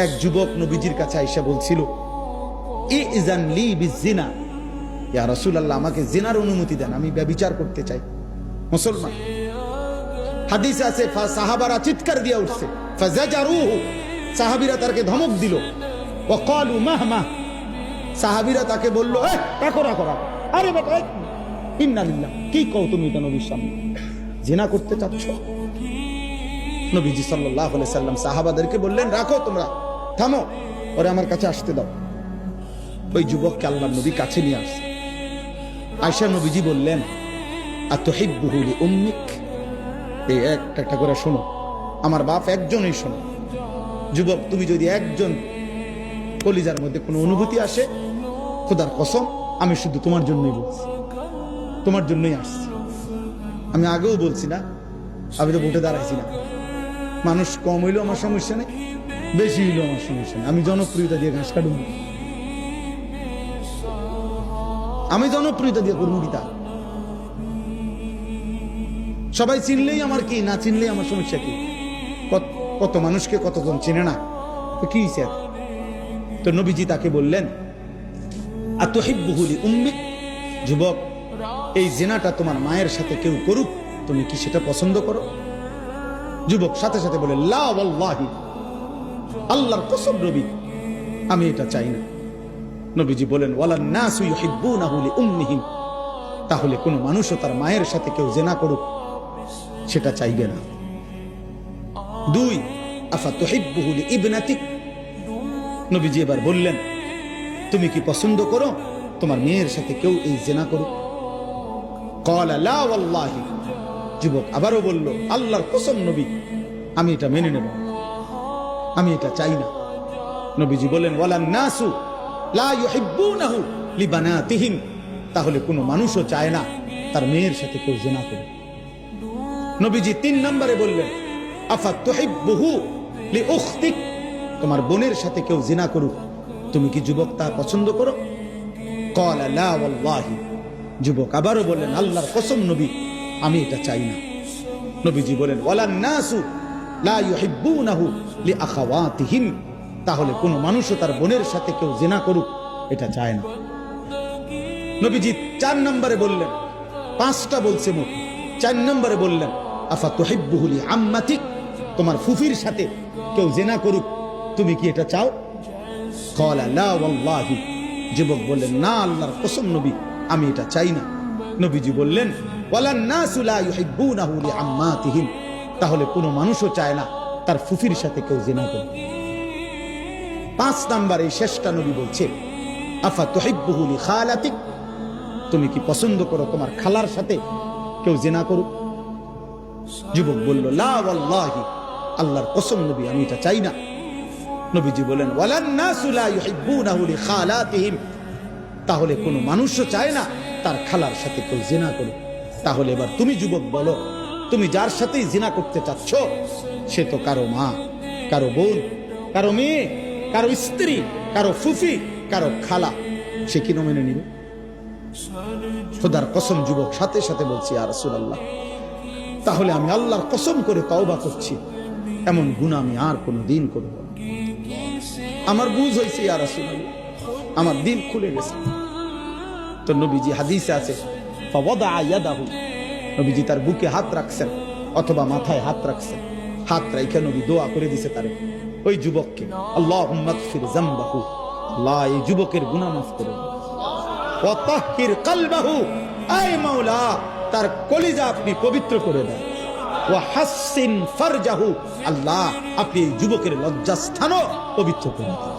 এক যুবক নবীজির কাছে আয়েশা বলছিল, ইযান লি বিজিনা, ইয়া রাসূলুল্লাহ, আমাকে জিনার অনুমতি দেন, আমি ব্যভিচার করতে চাই। মুসলমান হাদিসে আছে সাহাবারা চিৎকার দিয়ে উঠছে, ফাজাজারুহু, সাহাবীরা তাকে ধমক দিল, ওয়া ক্বালু মাহমা, সাহাবীরা তাকে বলল, রাখো রাখো রাখো, আরে বেটা ইন্না লিল্লাহ, কি কও তুমি এটা নবীর সামনে, জিনা করতে চাচ্ছ? নবীজি সাল্লাল্লাহু আলাইহি সাল্লাম সাহাবাদেরকে বললেন, রাখো তোমরা, থামো, ওরে আমার কাছে আসতে দাও। ওই যুবককে আল্লাহর নবী কাছে নিয়ে আসছে। আয়েশা নবীজি বললেন, আতুহিব্বুহু লিউম্মিক, এই একটা একটা করে শোনো, আমার বাপ একজনই শোনো। যুবক, তুমি যদি একজন কলিজার মধ্যে কোনো অনুভূতি আসে, খোদার কসম আমি শুধু তোমার জন্যই বলছি, তোমার জন্যই আসছি। আমি আগেও বলছি না, আমি তো ভোটে দাঁড়াইছি না, মানুষ কম হইলেও আমার সমস্যা নেই, বেশি হইলেও আমার সমস্যা নেই, আমি জনপ্রিয়তা দিয়ে ঘাস কাটুন, আমি জনপ্রিয়তা দিয়ে করবো কি তা? সবাই চিনলেই আমার কি, না চিনলেই আমার সমস্যা কি? কত মানুষকে কতজন চিনে না, তো কি হইছে? তো নবীজি তাকে বললেন, আতুহিব্বুহু লিউম্মিক, যুবক, এই জিনাটা তোমার মায়ের সাথে কেউ করুক, তুমি কি সেটা পছন্দ করো? যুবক সাথে সাথে বলে, লা ওয়াল্লাহি, আল্লাহর কসম নবী, আমি এটা চাই না। নবীজি বলেন, ওয়ালান নাসু ইউহিব্বুনাহু লিউম্মিহিম, তাহলে কোন মানুষও তার মায়ের সাথে কেউ জিনা করুক সেটা চাইবে না। 2, আফাতুহিব্বুহু লিইবনাতিক, নবীজি এবার বললেন, তুমি কি পছন্দ করো তোমার মেয়ের সাথে কেউ এই জিনা করুক? ক্বালা লা ওয়াল্লাহি, যুবক আবারও বলল, আল্লাহর কসম নবী, আমি এটা মেনে নেব, আমি এটা চাই না। নবীজি বলেন, ওয়ালান নাসু লা ইউহিব্বুনাহু লিবানাতিহিম, তাহলে কোনো মানুষও চায় না তার মেয়ের সাথে কেউ জিনা করুক। নবীজি 3 নম্বরে বললেন, আফাতুহিব্বুহু লিউখতিক, তোমার বোনের সাথে কেউ জিনা করুক, তুমি কি যুবক তা পছন্দ করো? ক্বালা লা ওয়াল্লাহি, যুবক আবারও বললেন, আল্লাহর কসম নবী, আমি এটা চাই না। নবীজি বলেন, ওয়ালান নাসু লা ইউহিব্বুনাহু লিআখাওয়াতিহিম, তাহলে কোন মানুষও তার বোনের সাথে কেউ জিনা করুক এটা চায় না। নবীজি 4 নম্বরে বললেন, 5টা বলছে মোট, 4 নম্বরে বললেন, আফাতুহিব্বুহু লিআম্মাতিক, তোমার ফুফির সাথে কেউ জিনা করুক, তুমি কি এটা চাও? ক্বালা লা ওয়াল্লাহি, যুবক বললেন, না আল্লাহর কসম নবী, আমি এটা চাই না। নবীজি বললেন, ওয়ালান নাসু লা ইউহিব্বুনাহু লিআম্মাতিহিম, তাহলে কোনো মানুষও চায় না তার ফুফির সাথে কেউ জিনা করুক। 5 নম্বরে শেষটা নবী বলছে, আফাতুহিব্বুহু লিখালাতিক, তুমি কি পছন্দ করো তোমার খালার সাথে কেউ জিনা করুক? যুবক বলল, লা ওয়াল্লাহি, আল্লাহর কসম নবী, আমি এটা চাই না। নবীজি বলেন, ওয়ালান নাসু লা ইউহিব্বুনাহু লিখালাতিহিম, তাহলে কোনো মানুষও চায় না তার খালার সাথে কেউ জিনা করুক। তাহলে এবার তুমি যুবক বলো, তুমি যার সাথেই জিনা করতে চাচ্ছ সে তো কারো মা, কারো বোন, কারো মেয়ে, কারো স্ত্রী, কারো ফুফি, কারো খালা, সে কি মেনে নিবে? খোদার কসম যুবক সাথে সাথে বলছি, ইয়া রাসূলুল্লাহ, তাহলে আমি আল্লাহর কসম করে তওবা করছি, এমন গুনাহ আমি আর কোনোদিন করব না। আমার বুঝ হয়েছে ইয়া রাসূলুল্লাহ, আমার দিল খুলে গেছে। তো নবীজি হাদিসে আছে, ফাওয়াদা ইয়াদাহু, নবীজি তার বুকে হাত রাখছেন অথবা মাথায় হাত রাখছেন, হাত রাইখা নবী দোয়া করে দিছে তারে, ওই যুবককে, আল্লাহুম্মা গফির যামবাহু, আল্লাহ এই যুবকের গুনাহ মাফ করে দাও, ওয়া তাহহির কলবাহু, আয় মাওলা তার কলিজা আপনি পবিত্র করে দেন, ওয়া হাসসিন ফারজাহু, আল্লাহ আপনি এই যুবকের লজ্জাস্থানও পবিত্র করে দেন।